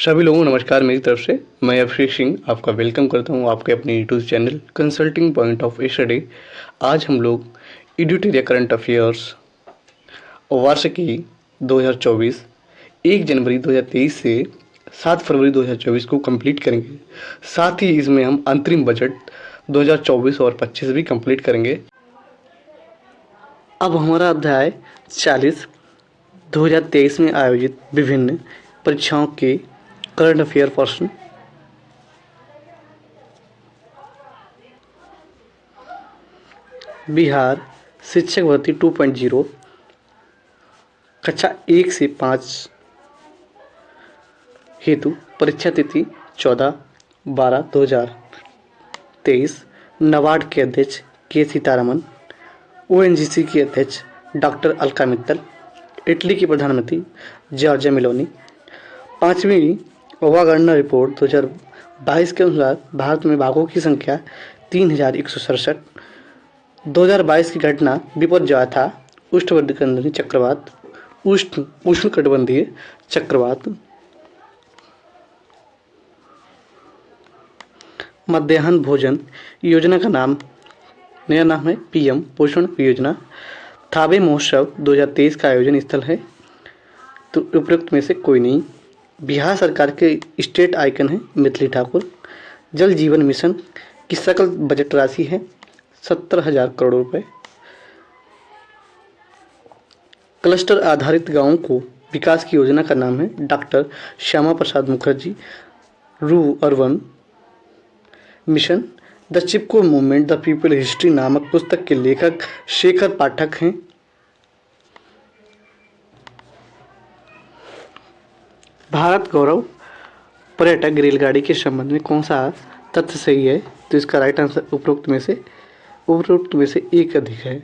सभी लोगों को नमस्कार मेरी तरफ से। मैं अभिषेक सिंह आपका वेलकम करता हूं आपके अपने YouTube channel consulting point of study. आज हम लोग एडिटोरियल करंट अफेयर्स वार्षिकी 2024 1 जनवरी 2023 से 7 फरवरी 2024 को कंप्लीट करेंगे। साथ ही इसमें हम अंतरिम बजट 2024 और 25 भी कंप्लीट करेंगे। अब हमारा अध्याय 40 2023 में आयोजित विभिन्न परीक्षाओं के करंट अफेयर प्रश्न। बिहार शिक्षक भर्ती 2.0 कक्षा 1 से 5 हेतु परीक्षा तिथि 14/12/2023। नाबार्ड के अध्यक्ष के सीतारमन, ओएनजीसी की अध्यक्ष डॉक्टर अलका मित्तल, इटली के प्रधानमंत्री जॉर्जिया मेलोनी। पाँचवीं वागणना रिपोर्ट 2022 के अनुसार भारत में बाघों की संख्या 3167। 2022 की घटना विपर्जय था उष्णकटिबंधीय चक्रवात उष्णकटिबंधीय चक्रवात। मध्याह्न भोजन योजना का नया नाम है पीएम पोषण योजना। थाबे महोत्सव 2023 का आयोजन स्थल है तो उपयुक्त में से कोई नहीं। बिहार सरकार के स्टेट आइकन है मिथिली ठाकुर। जल जीवन मिशन की सकल बजट राशि है 70,000 करोड़ रुपए। क्लस्टर आधारित गांवों को विकास की योजना का नाम है डॉक्टर श्यामा प्रसाद मुखर्जी रू urban mission. The Chipko movement the people history नामक पुस्तक के लेखक शेखर पाठक हैं। भारत गौरव पर्यटक रेलगाड़ी के संबंध में कौन सा तथ्य सही है? तो इसका राइट आंसर उपरोक्त में से एक अधिक है।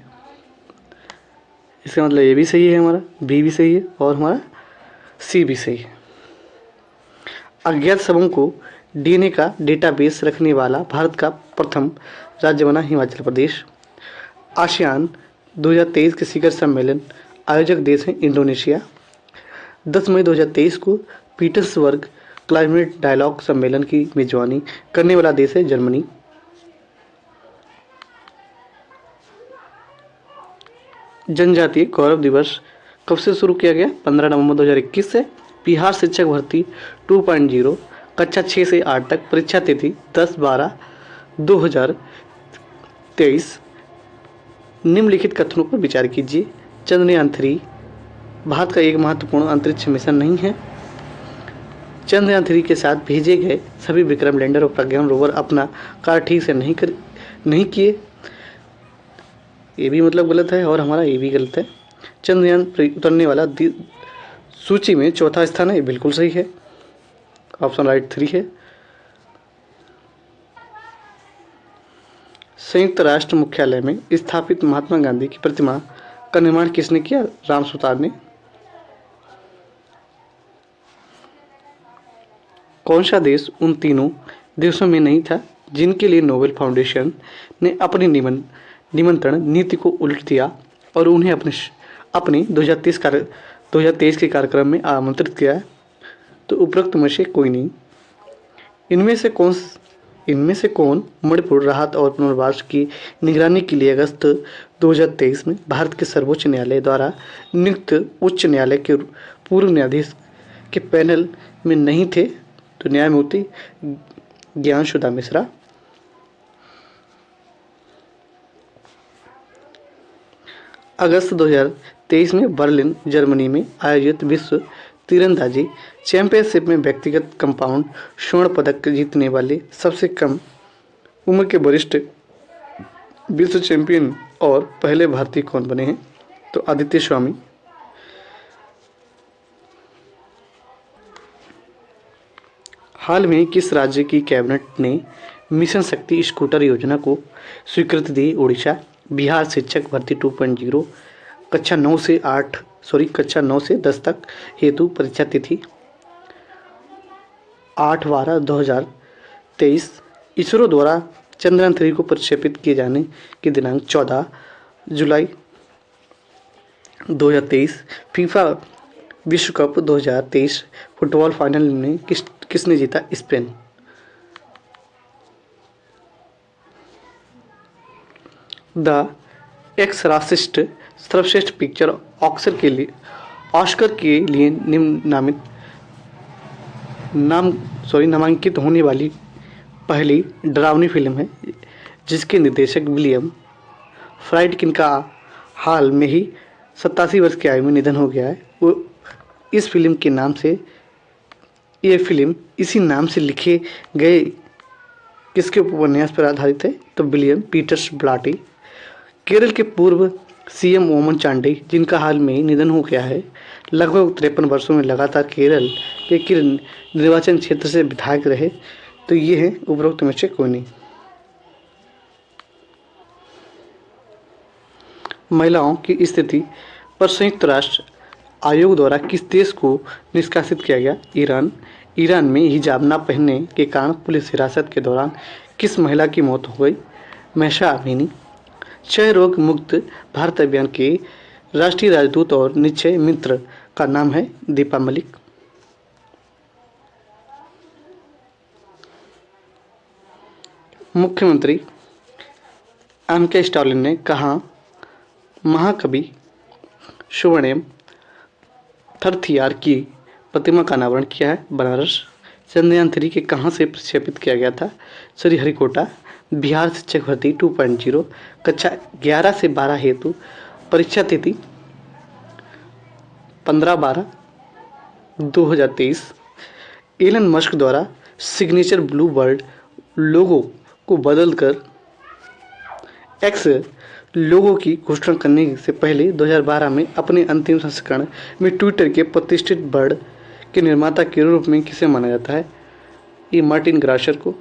इसका मतलब ए भी सही है, हमारा बी भी सही है और हमारा सी भी सही है। अज्ञात शवों को डीएनए का डेटाबेस रखने वाला भारत का प्रथम राज्य बना हिमाचल प्रदेश। आसियान 2023 के शिखर सम्मेलन आयोजक देश है इंडोनेशिया। 10 मई 2023 को पीटर्सबर्ग क्लाइमेट डायलॉग सम्मेलन की मेजबानी करने वाला देश है जर्मनी। जनजातीय गौरव दिवस कब से शुरू किया गया? 15 नवंबर 2021 से। बिहार शिक्षक भर्ती 2.0 कक्षा 6 से 8 तक परीक्षा तिथि 10/12/2023। निम्नलिखित कथनों पर विचार कीजिए। चंद्रयान 3 भारत का एक महत्वपूर्ण अंतरिक्ष मिशन नहीं है। चंद्रयान 3 के साथ भेजे गए सभी विक्रम लैंडर और प्रज्ञान रोवर अपना कार्य ठीक से नहीं किए। ये भी मतलब गलत है और हमारा ये भी गलत है। चंद्रयान उतरने वाला सूची में चौथा स्थान है, ये बिल्कुल सही है। ऑप्शन राइट 3 है। संयुक्त राष्ट्र मुख्यालय में स्थापित महात्मा गांधी की प्रतिमा का निर्माण किसने किया? राम सुतार ने। कौन सा देश उन तीनों देशों में नहीं था जिनके लिए नोबेल फाउंडेशन ने अपनी निमंत्रण नीति को उलट दिया और उन्हें अपने 2023 के कार्यक्रम में आमंत्रित किया? तो उपरोक्त में से कोई नहीं। इनमें से कौन मणिपुर राहत और पुनर्वास की निगरानी के लिए अगस्त 2023 में भारत के सर्वोच्च न्यायालय द्वारा नियुक्त उच्च न्यायालय के पूर्व न्यायाधीश के पैनल में नहीं थे? तो न्यायमूर्ति ज्ञानसुधा मिश्रा। अगस्त 2023 में बर्लिन जर्मनी में आयोजित विश्व तीरंदाजी चैंपियनशिप में व्यक्तिगत कंपाउंड स्वर्ण पदक जीतने वाले सबसे कम उम्र के वरिष्ठ विश्व चैंपियन और पहले भारतीय कौन बने हैं? तो आदित्य स्वामी। हाल में किस राज्य की कैबिनेट ने मिशन शक्ति स्कूटर योजना को स्वीकृति दी? उड़ीसा। बिहार शिक्षक भर्ती 2.0 कक्षा 9 से 10 तक हेतु परीक्षा तिथि 8/12/2023। इसरो द्वारा चंद्रयान 3 को प्रक्षेपित किए जाने की दिनांक 14 जुलाई 2023। फीफा विश्व कप 2023 फुटबॉल फाइनल में किसने जीता? स्पेन। द एक्सॉर्सिस्ट सर्वश्रेष्ठ पिक्चर ऑस्कर के लिए नामांकित होने वाली पहली डरावनी फिल्म है, जिसके निर्देशक विलियम फ्राइडकिन का हाल में ही 87 वर्ष की आयु में निधन हो गया है। वो इस फिल्म के नाम से ये फिल्म इसी नाम से लिखे गए किसके उपन्यास पर आधारित है? तो विलियम पीटर्स ब्लाटी। केरल के पूर्व सीएम ओमन चांडी, जिनका हाल में ही निधन हो गया है, लगभग 53 वर्षों में लगातार केरल के निर्वाचन क्षेत्र से विधायक रहे। तो ये है उपरोक्त में से कोई नहीं। महिलाओं की स्थिति पर संयुक्त राष्ट्र आयोग द्वारा किस देश को निष्कासित किया गया? ईरान। ईरान में हिजाब न पहनने के कारण पुलिस हिरासत के दौरान किस महिला की मौत हो गई? Mahsa Amini. क्षय रोग मुक्त भारत अभियान के राष्ट्रीय राजदूत और निश्चय मित्र का नाम है दीपा मलिक। मुख्यमंत्री एम.के. स्टालिन ने कहा महाकवि सुब्रमण्यम थर्थियार की प्रतिमा का अनावरण किया है? बनारस। चंद्रयान 3 के कहाँ से प्रक्षेपित किया गया था? श्रीहरिकोटा। बिहार शिक्षक भर्ती 2.0 कक्षा 11 से 12 हेतु परीक्षा तिथि 15/12/2023। एलन मस्क द्वारा सिग्नेचर ब्लू बर्ड लोगो को बदलकर एक्स लोगो की घोषणा करने से पहले 2012 में अपने अंतिम संस्करण में ट्विटर के प्रतिष्ठित बर्ड के निर्माता के रूप में किसे माना जाता है? ये मार्टिन ग्राशर को।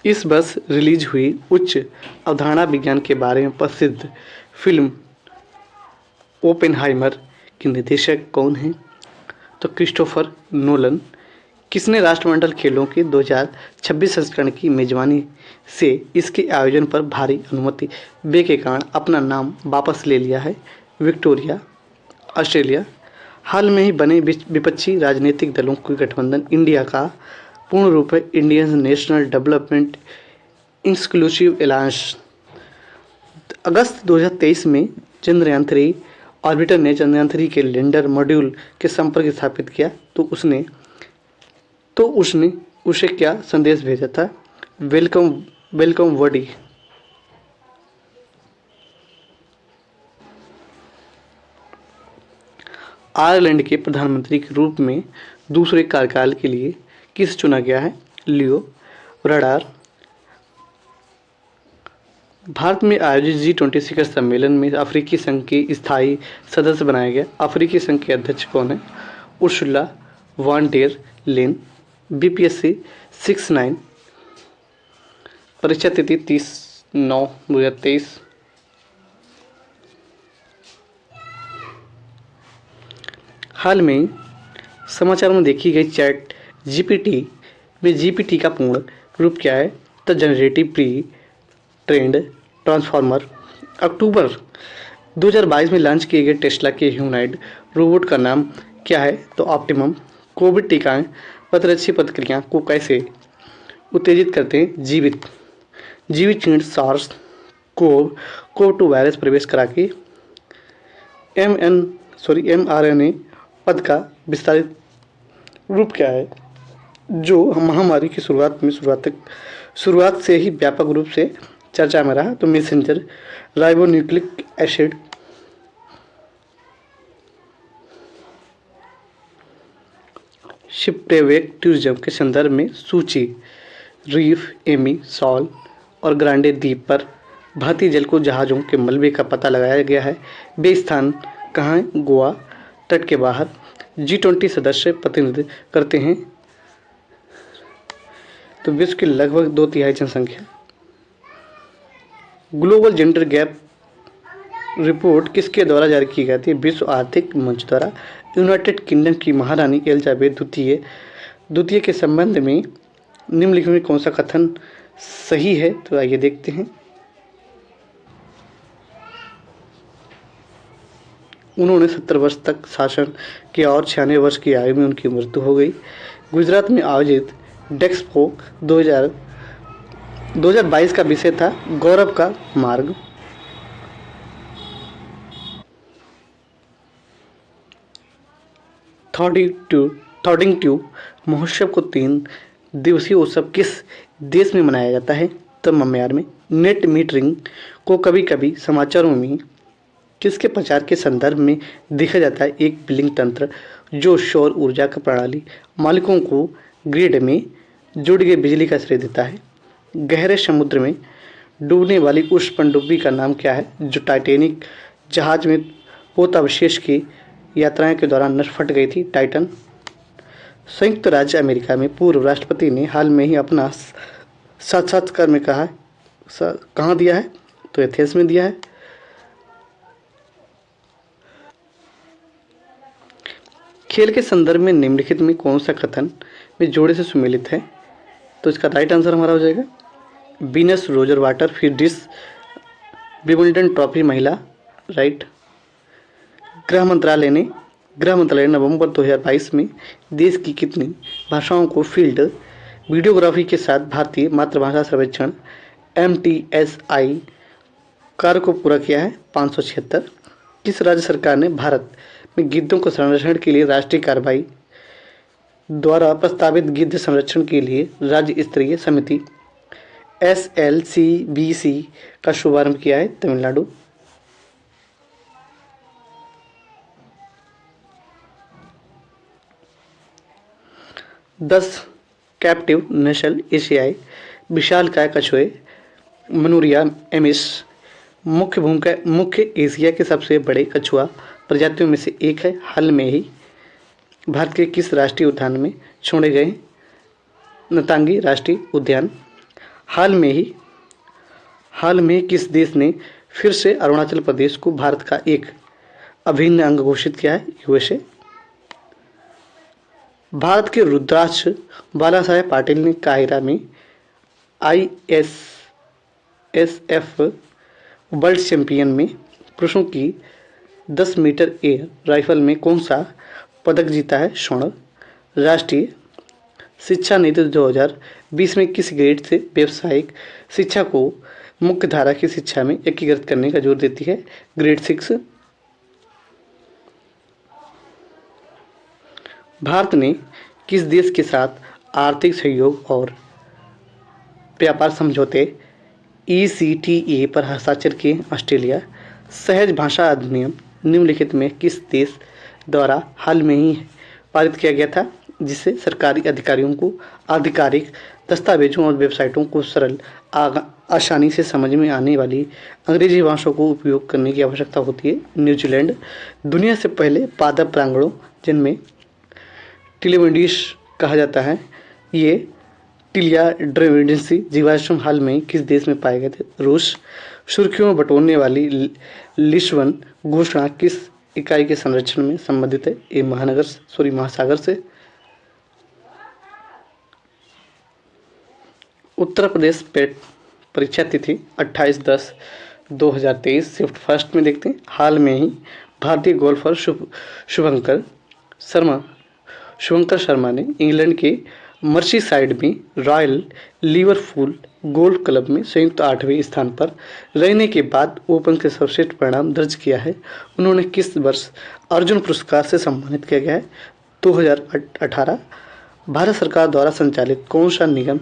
इस वर्ष रिलीज हुई उच्च अवधारणा विज्ञान के बारे में प्रसिद्ध फिल्म ओपेनहाइमर के निर्देशक कौन हैं? तो क्रिस्टोफर नोलन। किसने राष्ट्रमंडल खेलों के 2026 संस्करण की मेजबानी से इसके आयोजन पर भारी अनुमति व्यय के कारण अपना नाम वापस ले लिया है? विक्टोरिया। ऑस्ट्रेलिया। हाल में ही बने विपक्षी राजनीतिक दलों के गठबंधन इंडिया का पूर्ण रूप है Indian national development inclusive alliance. अगस्त 2023 में चंद्रयान 3 ऑर्बिटर ने चंद्रयान 3 के लैंडर मॉड्यूल के संपर्क स्थापित किया तो उसने उसे क्या संदेश भेजा था? Welcome Verde. आयरलैंड के प्रधानमंत्री के रूप में दूसरे कार्यकाल के लिए किस चुना गया है? लियो वराडार। भारत में आयोजित G20 शिखर सम्मेलन में अफ्रीकी संघ के स्थायी सदस्य बनाया गया। अफ्रीकी संघ के अध्यक्ष कौन है? Ursula von der Leyen. BPSC 69 परीक्षा तिथि 30/9/2023। हाल में समाचार में देखी गई चैट GPT में GPT का पूर्ण रूप क्या है? तो जनरेटिव प्री ट्रेंड ट्रांसफॉर्मर। अक्टूबर 2022 में लॉन्च किए गए टेस्ला के ह्यूमनॉइड रोबोट का नाम क्या है? तो ऑप्टिमम। कोविड टीकाएं प्रतिरक्षी प्रतिक्रिया को कैसे उत्तेजित करते हैं? जीवित चीड़ सार्स कोव-2 वायरस प्रवेश करा के mRNA पद का विस्तारित रूप क्या है, जो महामारी की शुरुआत से ही व्यापक रूप से चर्चा में रहा? तो मैसेंजर राइबोन्यूक्लिक एसिड। शिपटेवेक टूरिज्म के संदर्भ में सूची रीफ, एमी, सॉल और ग्रांडे द्वीप पर भारतीय जल को जहाज़ों के मलबे का पता लगाया गया है। वे स्थान कहाँ हैं? गोवा तट के बाहर। G20 सदस्य प्रतिनिधित्व करते हैं तो विश्व की लगभग 2/3 जनसंख्या। ग्लोबल जेंडर गैप रिपोर्ट किसके द्वारा जारी की गई थी? विश्व आर्थिक मंच द्वारा। यूनाइटेड किंगडम की महारानी एलिजाबेथ द्वितीय के संबंध में निम्नलिखित में कौन सा कथन सही है? तो आइए देखते हैं। उन्होंने 70 वर्ष तक शासन किया और 96 वर्ष की आयु में उनकी मृत्यु हो गई। गुजरात में आयोजित डेक्सपो 2022 का विषय था गौरव का मार्ग। थॉर्डिंग ट्यूब महोत्सव को 3 दिवसीय उत्सव किस देश में मनाया जाता है? तो म्यांमार में। नेट मीटरिंग को कभी कभी समाचारों में किसके प्रचार के संदर्भ में देखा जाता है? एक बिलिंग तंत्र जो सौर ऊर्जा का प्रणाली मालिकों को ग्रिड में जुड़ गई बिजली का श्रेय देता है। गहरे समुद्र में डूबने वाली उस पनडुब्बी का नाम क्या है जो टाइटैनिक जहाज में पोतावशेष की यात्राएं के दौरान नष्ट फट गई थी? टाइटन। संयुक्त राज्य अमेरिका में पूर्व राष्ट्रपति ने हाल में ही अपना साक्षात्कार में कहाँ दिया है? तो एथेंस में दिया है। खेल के संदर्भ में निम्नलिखित में कौन सा कथन में जोड़े से सुमेलित है? तो इसका राइट आंसर हमारा हो जाएगा वीनस रोजर वाटर फिडिस विंबलडन ट्रॉफी महिला। राइट। गृह मंत्रालय ने नवंबर 2022 में देश की कितनी भाषाओं को फील्ड वीडियोग्राफी के साथ भारतीय मातृभाषा सर्वेक्षण MTSI कार्य को पूरा किया है? 576। किस राज्य सरकार ने भारत में गिद्धों को संरक्षण के लिए राष्ट्रीय कार्रवाई द्वारा प्रस्तावित गिद्ध संरक्षण के लिए राज्य स्तरीय समिति SLCBC का शुभारंभ किया है? तमिलनाडु। दस कैप्टिव नस्ल एशियाई विशालकाय कछुए मनुरिया एमिस मुख्य एशिया के सबसे बड़े कछुआ प्रजातियों में से एक है। हाल में ही भारत के किस राष्ट्रीय उद्यान में छोड़े गए नतांगी राष्ट्रीय उद्यान? हाल में किस देश ने फिर से अरुणाचल प्रदेश को भारत का एक अभिन्न अंग घोषित किया है? USA। भारत के रुद्राक्ष बालासाहेब पाटिल ने काहिरा में ISSF वर्ल्ड चैंपियन में पुरुषों की 10 मीटर एयर राइफल में कौन सा पदक जीता है? स्वर्ण। राष्ट्रीय शिक्षा नीति 2020 में किस ग्रेड से व्यावसायिक शिक्षा को मुख्य धारा की शिक्षा में एकीकृत करने का जोर देती है? ग्रेड 6। भारत ने किस देश के साथ आर्थिक सहयोग और व्यापार समझौते ECTA पर हस्ताक्षर किए? ऑस्ट्रेलिया। सहज भाषा अधिनियम निम्नलिखित में किस देश द्वारा हाल में ही पारित किया गया था जिससे सरकारी अधिकारियों को आधिकारिक दस्तावेजों और वेबसाइटों को सरल आसानी से समझ में आने वाली अंग्रेजी भाषा को उपयोग करने की आवश्यकता होती है? न्यूजीलैंड। दुनिया से पहले पादप प्रांगणों जिनमें टिलिमेंडिस कहा जाता है, ये टिलिया ड्रेविडेंसी जीवाश्म हाल में किस देश में पाए गए थे? रूस। सुर्खियों में बटोरने वाली लिस्बन घोषणा किस इकाई के संरक्षण में संबंधित है? ये महासागर से। उत्तर प्रदेश पेट परीक्षा तिथि 28/10/2023 शिफ्ट फर्स्ट में देखते हैं। हाल में ही भारतीय गोल्फर शुभंकर शर्मा ने इंग्लैंड के मर्सीसाइड में रॉयल लिवरपूल गोल्फ क्लब में संयुक्त 8वें स्थान पर रहने के बाद ओपन के सर्वश्रेष्ठ परिणाम दर्ज किया है। उन्होंने किस वर्ष अर्जुन पुरस्कार से सम्मानित किया गया है? 2018। भारत सरकार द्वारा संचालित कौन सा निगम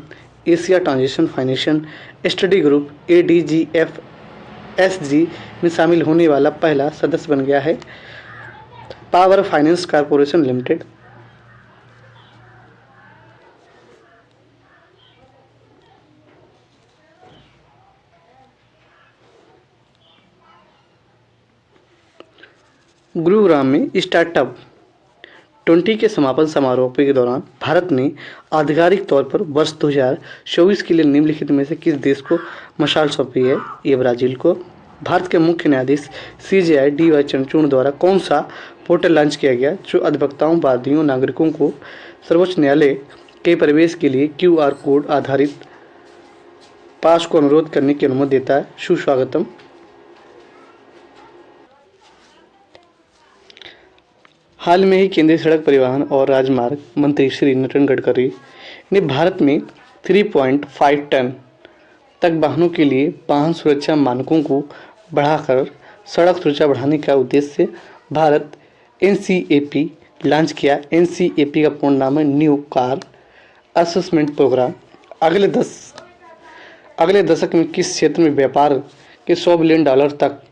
Asia transition financial study group ADGFSG में शामिल होने वाला पहला सदस्य बन गया है? Power finance corporation limited. Gurugram में स्टार्टअप 20 के समापन समारोह के दौरान भारत ने आधिकारिक तौर पर वर्ष 2024 के लिए निम्नलिखित में से किस देश को मशाल सौंपी है? ये ब्राजील को। भारत के मुख्य न्यायाधीश CJI DY चंद्रचूड़ द्वारा कौन सा पोर्टल लॉन्च किया गया जो अधिवक्ताओं, वादियों, नागरिकों को सर्वोच्च न्यायालय के प्रवेश के लिए क्यूआर कोड आधारित पास को अनुरोध करने की अनुमति देता है। सुस्वागतम। हाल में ही केंद्रीय सड़क परिवहन और राजमार्ग मंत्री श्री नितिन गडकरी ने भारत में 3.5 टन तक वाहनों के लिए वाहन सुरक्षा मानकों को बढ़ाकर सड़क सुरक्षा बढ़ाने का उद्देश्य से भारत एनसीएपी लॉन्च किया। एनसीएपी का पूर्ण नाम है न्यू कार असेसमेंट प्रोग्राम। अगले दशक में किस क्षेत्र में व्यापार के $100 बिलियन तक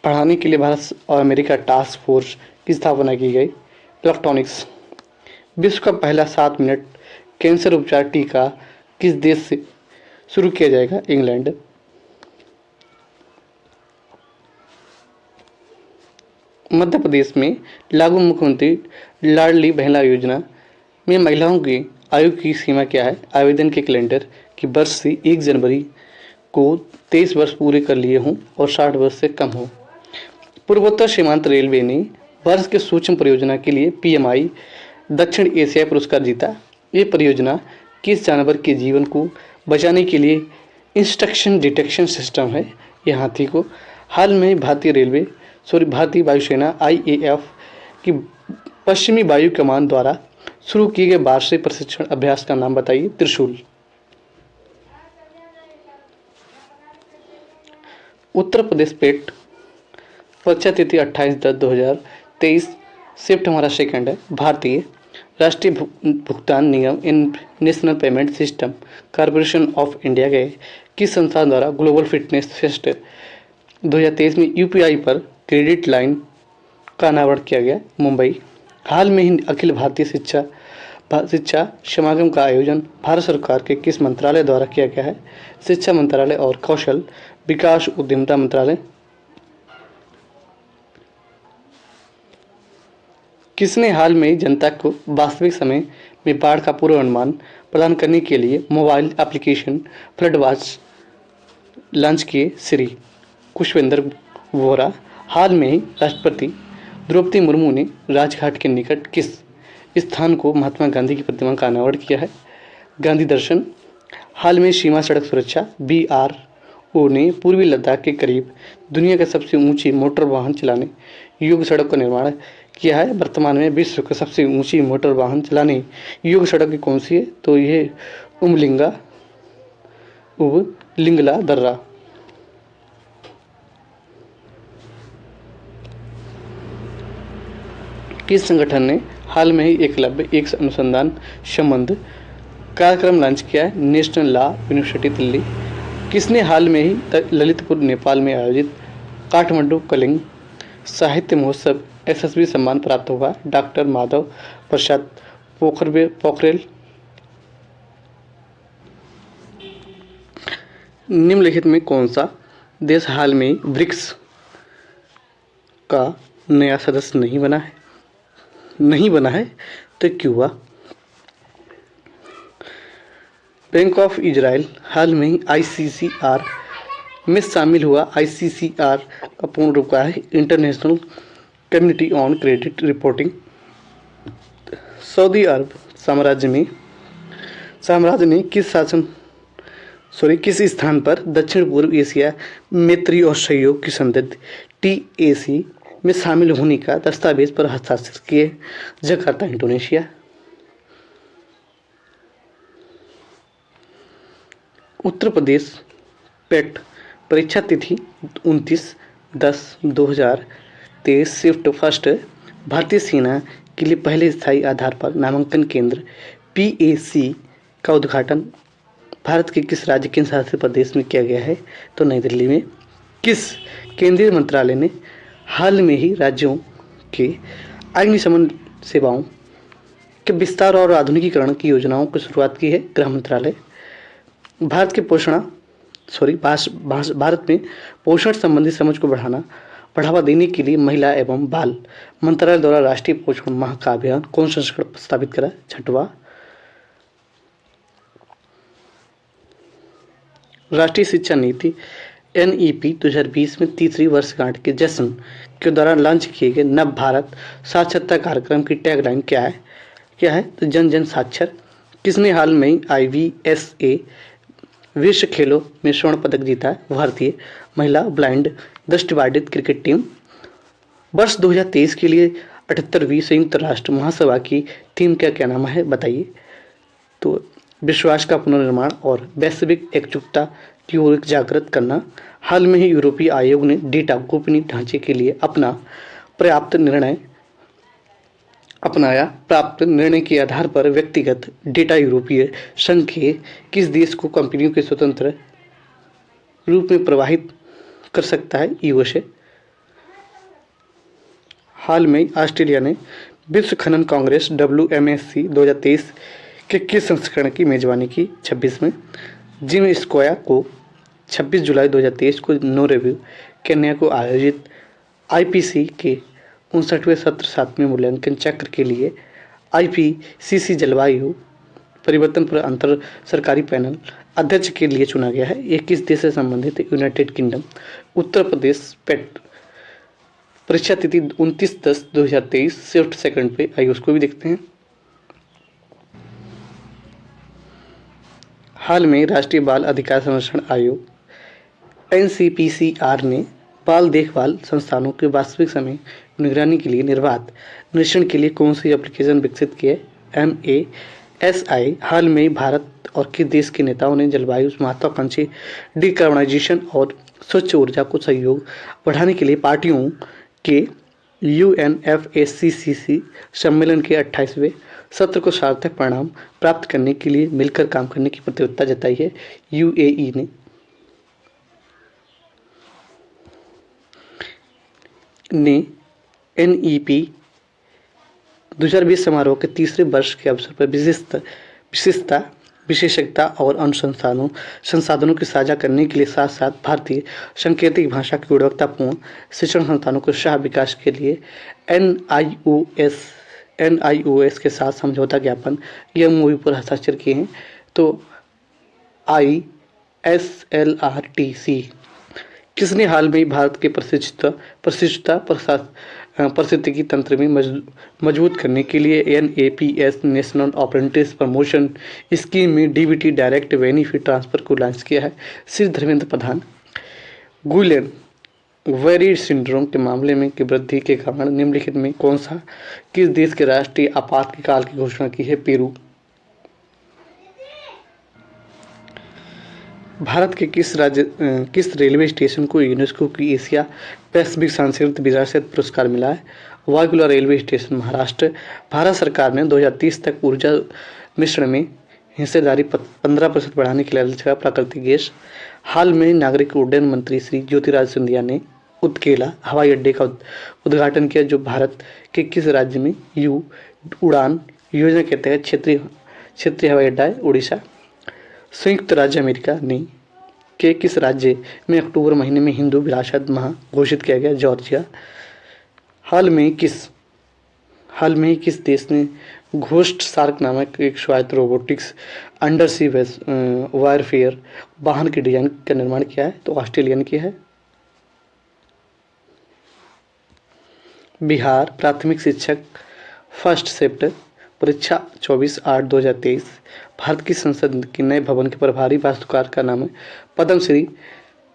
बढ़ाने के लिए भारत और अमेरिका टास्क फोर्स की स्थापना की गई। इलेक्ट्रॉनिक्स। विश्व का पहला 7 मिनट कैंसर उपचार टीका किस देश से शुरू किया जाएगा? इंग्लैंड। मध्य प्रदेश में लागू मुख्यमंत्री लाडली बहना योजना में महिलाओं की आयु की सीमा क्या है? आवेदन के कैलेंडर की वर्ष से 1 जनवरी को 23 वर्ष पूरे कर लिए हों और 60 वर्ष से कम हो। पूर्वोत्तर सीमांत रेलवे ने वर्ष के सूक्ष्म परियोजना के लिए पीएमआई दक्षिण एशिया पुरस्कार जीता। ये परियोजना किस जानवर के जीवन को बचाने के लिए इंस्ट्रक्शन डिटेक्शन सिस्टम है? यह हाथी को। हाल में भारतीय वायुसेना आईएएफ की पश्चिमी वायु कमान द्वारा शुरू किए गए वार्षिक प्रशिक्षण अभ्यास का नाम बताइए। त्रिशूल। उत्तर प्रदेश पेट परीक्षा तिथि 28/10/2023। शिफ्ट हमारा सेकंड है। भारतीय राष्ट्रीय भुगतान निगम national payment system corporation of India के किस संस्थान द्वारा ग्लोबल फिटनेस फेस्ट 2023 में यूपीआई पर क्रेडिट लाइन का अनावरण किया गया? मुंबई। हाल में ही अखिल भारतीय शिक्षा समागम का आयोजन भारत सरकार के किस मंत्रालय द्वारा किया गया है? शिक्षा मंत्रालय और कौशल विकास उद्यमिता मंत्रालय। किसने हाल में जनता को वास्तविक समय में बाढ़ का पूर्वानुमान प्रदान करने के लिए mobile application flood watch launch किए? श्री कुशवेंद्र वोरा। हाल में ही राष्ट्रपति द्रौपदी मुर्मू ने राजघाट के निकट किस स्थान को महात्मा गांधी की प्रतिमा का अनावरण किया है? गांधी दर्शन। हाल में सीमा सड़क सुरक्षा BRO ने पूर्वी लद्दाख के करीब दुनिया की सबसे ऊंची मोटर वाहन चलाने योग्य सड़क का निर्माण किया है। वर्तमान में विश्व की सबसे ऊंची मोटर वाहन चलाने योग्य सड़क कौन सी है? तो ये उबलिंगला दर्रा। किस संगठन ने हाल में ही एकलव्य एक अनुसंधान संबंध कार्यक्रम लॉन्च किया है? National law university Delhi. किसने हाल में ही ललितपुर नेपाल में आयोजित काठमांडू कलिंग साहित्य महोत्सव SSB सम्मान प्राप्त हुआ? डॉक्टर माधव प्रसाद पोखरेल। निम्नलिखित में कौन सा देश हाल में ब्रिक्स का नया सदस्य नहीं बना है? तो क्यूबा। बैंक ऑफ इजराइल हाल में ही ICCR में शामिल हुआ। ICCR का पूर्ण रूप क्या है? International community on credit reporting. सऊदी अरब साम्राज्य ने किस स्थान पर दक्षिण पूर्व एशिया मैत्री और सहयोग की संधि TAC में शामिल होने का दस्तावेज पर हस्ताक्षर किए? Jakarta Indonesia. उत्तर प्रदेश पेट परीक्षा तिथि 29/10/2023। Shift first. भारतीय सेना के लिए पहले स्थायी आधार पर नामांकन केंद्र PAC का उद्घाटन भारत के किस राज्य केंद्र शासित प्रदेश में किया गया है? तो नई दिल्ली में। किस केंद्रीय मंत्रालय ने हाल में ही राज्यों के अग्निशमन सेवाओं के विस्तार और आधुनिकीकरण की योजनाओं की शुरुआत की है? गृह मंत्रालय। भारत में पोषण संबंधी समझ को बढ़ावा देने के लिए महिला एवं बाल मंत्रालय द्वारा राष्ट्रीय पोषण माह का अभियान कौन संस्करण प्रस्तावित करा? 6वां। राष्ट्रीय शिक्षा नीति NEP 2020 में तीसरी वर्षगांठ के जश्न के दौरान लॉन्च किए गए नव भारत साक्षरता कार्यक्रम की टैगलाइन क्या है? तो जन जन साक्षर। किसने हाल में IVSA विश्व खेलों में स्वर्ण पदक जीता है? भारतीय महिला ब्लाइंड दृष्टिबाधित क्रिकेट टीम। वर्ष 2023 के लिए 78वीं संयुक्त राष्ट्र महासभा की थीम क्या नाम है, बताइए। तो विश्वास का पुनर्निर्माण और वैश्विक एकजुटता की ओर जागृत करना। हाल में ही यूरोपीय आयोग ने डेटा गोपनीय ढांचे के लिए प्राप्त निर्णय के आधार पर व्यक्तिगत डेटा यूरोपीय संघ के किस देश को कंपनियों के स्वतंत्र रूप में प्रवाहित कर सकता है? USA। हाल में ऑस्ट्रेलिया ने विश्व खनन कांग्रेस WMSC 2023 के किस संस्करण की मेजबानी की? 26 में। जिम स्क्वायर को 26 जुलाई 2023 को नोरेव्यू केन्या को आयोजित IPC के 59वें सत्र 7वें मूल्यांकन चक्र के लिए IPCC जलवायु परिवर्तन पर अंतर सरकारी पैनल अध्यक्ष के लिए चुना गया है। ये किस देश से संबंधित है? United kingdom. उत्तर प्रदेश पेट परीक्षा तिथि 29/10/2023 शिफ्ट सेकंड पे आई, उसको भी देखते हैं। हाल में राष्ट्रीय बाल अधिकार संरक्षण आयोग NCPCR ने बाल देखभाल संस्थानों के वास्तविक समय निगरानी के लिए निर्बाध निरीक्षण के लिए कौन सी एप्लीकेशन विकसित की है? MASI। हाल में भारत और किस देश के नेताओं ने जलवायु महत्वाकांक्षी डिकार्बनाइजेशन और स्वच्छ ऊर्जा को सहयोग बढ़ाने के लिए पार्टियों के UNFCCC सम्मेलन के 28वें सत्र को सार्थक परिणाम प्राप्त करने के लिए मिलकर काम करने की प्रतिबद्धता जताई है? UAE ने NEP 2020 समारोह के तीसरे वर्ष के अवसर पर विशेषज्ञता और संसाधनों की साझा करने के लिए साथ साथ भारतीय सांकेतिक भाषा की गुणवत्तापूर्ण शिक्षण संस्थानों के शाह विकास के लिए NIOS के साथ समझौता ज्ञापन MOU पर हस्ताक्षर किए हैं। तो ISLRTC किसने हाल में भारत के पारिस्थितिकी तंत्र में मजबूत करने के लिए NAPS national apprentice promotion scheme में DBT डायरेक्ट बेनिफिट ट्रांसफर को लॉन्च किया है? Shri Dharmendra Pradhan. Guillain very syndrome के मामले में की वृद्धि के कारण निम्नलिखित में कौन सा किस देश के राष्ट्रीय आपातकाल की घोषणा की है? पेरू। भारत के किस रेलवे स्टेशन को यूनेस्को की एशिया पैसिफिक सांस्कृतिक विरासत पुरस्कार मिला है? वाघुला रेलवे स्टेशन, महाराष्ट्र। भारत सरकार ने 2030 तक ऊर्जा मिश्रण में हिस्सेदारी 15% बढ़ाने के लिए लक्ष्य प्राकृतिक गैस। हाल में नागरिक उड्डयन मंत्री श्री ज्योतिरादित्य सिंधिया ने उत्केला हवाई अड्डे का उद्घाटन किया, जो भारत के किस राज्य में उड़ान योजना के तहत क्षेत्रीय हवाई अड्डा है? उड़ीसा। संयुक्त राज्य अमेरिका के किस राज्य में अक्टूबर महीने में हिंदू विरासत माह घोषित किया गया? जॉर्जिया। हाल में ही किस देश ने घोस्ट शार्क नामक एक स्वायत्त रोबोटिक्स अंडर सी वारफेयर वाहन के डिजाइन का निर्माण किया है? तो ऑस्ट्रेलियन की है। बिहार प्राथमिक शिक्षक फर्स्ट शिफ्ट परीक्षा 24/8/2023। भारत की संसद के नए भवन के प्रभारी वास्तुकार का नाम है पद्मश्री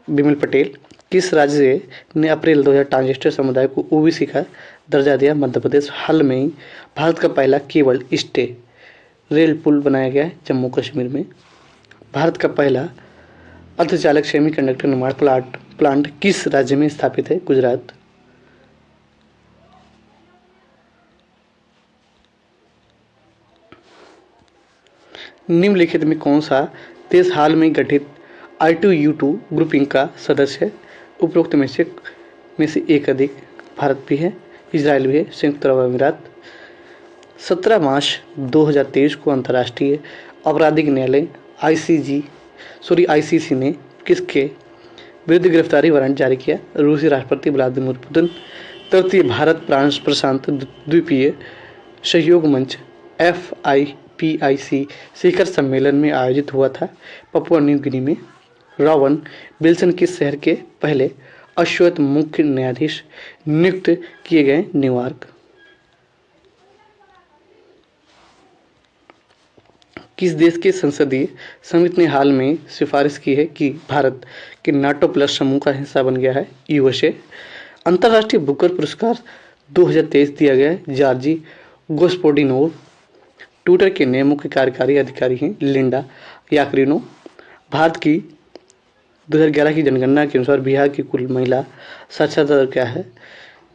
बिमल पटेल। किस राज्य ने अप्रैल 2000 ट्रांसजेंडर समुदाय को OBC का दर्जा दिया? मध्य प्रदेश। हाल में ही भारत का पहला केबल स्टे रेल पुल बनाया गया है जम्मू कश्मीर में। भारत का पहला अर्धचालक सेमीकंडक्टर निर्माण प्लांट किस राज्य में स्थापित है? गुजरात। निम्नलिखित में कौन सा देश हाल में गठित I2U2 ग्रुपिंग का सदस्य है? उपरोक्त में से एक अधिक। भारत भी है, इजराइल भी है, संयुक्त अरब अमीरात। 17 मार्च 2023 को अंतर्राष्ट्रीय आपराधिक न्यायालय ICC ने किसके विरुद्ध गिरफ्तारी वारंट जारी किया? रूसी राष्ट्रपति व्लादिमीर पुतिन। तृतीय भारत प्रशांत द्वीपीय सहयोग मंच FIPIC शिखर सम्मेलन में आयोजित हुआ था पपुआ न्यू गिनी में। रॉवन विल्सन किस शहर के पहले अश्वेत मुख्य न्यायाधीश नियुक्त किए गए? न्यूयॉर्क। किस देश के संसदीय समिति ने हाल में सिफारिश की है कि भारत के नाटो प्लस समूह का हिस्सा बन गया है? यूएसए। अंतर्राष्ट्रीय बुकर पुरस्कार 2023 दिया गया है जॉर्जी गोस्पोडिनोव। ट्विटर के नए मुख्य कार्यकारी अधिकारी हैं लिंडा याकरिनो। भारत की 2011 की जनगणना के अनुसार बिहार की कुल महिला साक्षरता दर क्या है?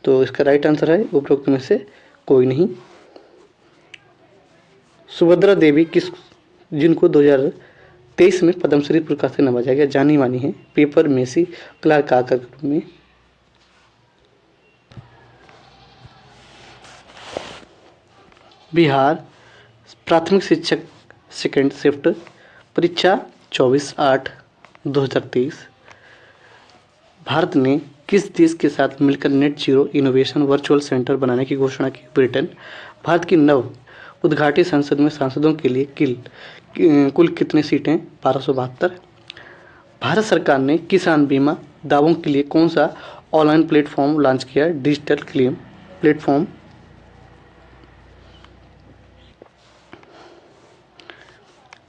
तो इसका राइट आंसर है उपरोक्त में से कोई नहीं। सुभद्रा देवी जिनको 2023 में पद्मश्री पुरस्कार से नवाजा गया, जानी मानी है पेपर मेसी क्लार्क के रूप में। बिहार प्राथमिक शिक्षक सेकेंड शिफ्ट परीक्षा 24/8/2023। भारत ने किस देश के साथ मिलकर net zero innovation virtual centre बनाने की घोषणा की? ब्रिटेन। भारत की नव उद्घाटित संसद में सांसदों के लिए कुल कितनी सीटें? 1272। भारत सरकार ने किसान बीमा दावों के लिए कौन सा ऑनलाइन प्लेटफॉर्म लॉन्च किया? Digital claim platform.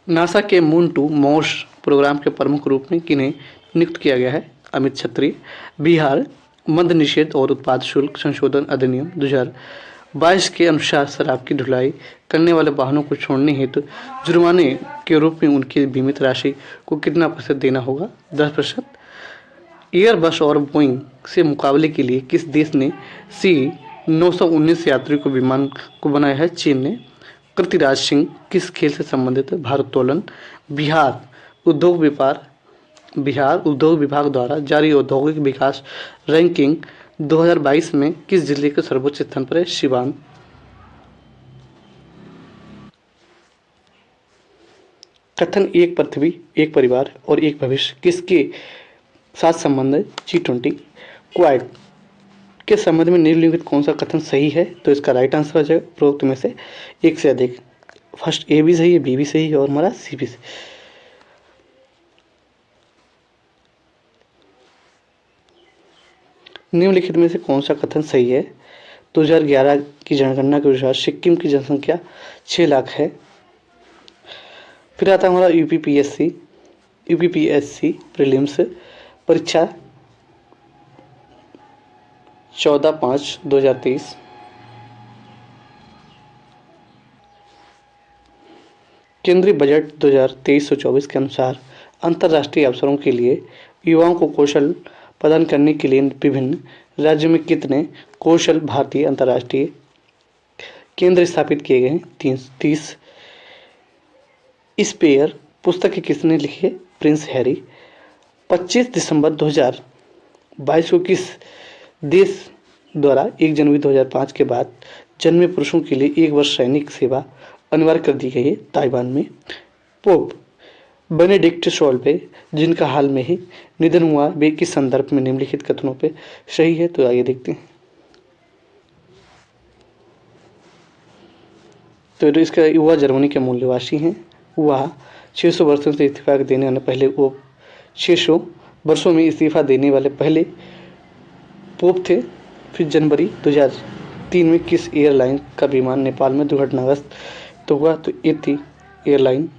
नासा के मून टू मार्स प्रोग्राम के प्रमुख रूप में किन्हें नियुक्त किया गया है? अमित छत्री। बिहार मद्य निषेध और उत्पाद शुल्क संशोधन अधिनियम 2022 के अनुसार शराब की ढुलाई करने वाले वाहनों को छोड़ने हेतु जुर्माने के रूप में उनकी बीमित राशि को कितना प्रतिशत देना होगा? 10%। एयरबस और बोइंग से मुकाबले के लिए किस देश ने C919 यात्रियों विमान को बनाया है? चीन ने। कृतिराज सिंह किस खेल से संबंधित है? भारोत्तोलन। बिहार उद्योग विभाग द्वारा जारी औद्योगिक विकास रैंकिंग 2022 में किस जिले के सर्वोच्च स्थान पर है? सिवान। कथन एक पृथ्वी एक परिवार और एक भविष्य किसके साथ संबंध है? G20। क्वाड के संबंध में निम्नलिखित कौन सा कथन सही है? तो इसका राइट आंसर हो जाएगा उपरोक्त में से एक से अधिक। फर्स्ट ए भी सही है, बी भी सही है और हमारा सी भी सही। निम्नलिखित में से कौन सा कथन सही है? 2011 की जनगणना के अनुसार सिक्किम की जनसंख्या 6 लाख है। फिर आता है हमारा यूपीपीएससी प्रीलिम्स परीक्षा 14/5/2023। केंद्रीय बजट 2023-24 के अनुसार अंतर्राष्ट्रीय अवसरों के लिए युवाओं को कौशल प्रदान करने के लिए विभिन्न राज्यों में कितने कौशल भारतीय अंतर्राष्ट्रीय केंद्र स्थापित किए गए हैं? 30। स्पेयर पुस्तक किसने लिखी है? Prince Harry. 25 दिसंबर 2022 को किस देश द्वारा 1 जनवरी 2005 के बाद जन्मे पुरुषों के लिए 1 वर्ष सैनिक सेवा अनिवार्य कर दी गई है? ताइवान में। पोप बेनेडिक्ट 16वें जिनका हाल में ही निधन हुआ वे किस संदर्भ में निम्नलिखित कथनों पे सही है? तो आइए देखते हैं। तो इसका वह जर्मनी के मूल निवासी हैं। वह 600 वर्षों से इस्तीफा देने वाले पहले 600 वर्षों में इस्तीफा देने वाले पहले पोप थे। फिर जनवरी 2003 में किस एयरलाइन का विमान नेपाल में दुर्घटनाग्रस्त तो हुआ? तो ये थी एयरलाइन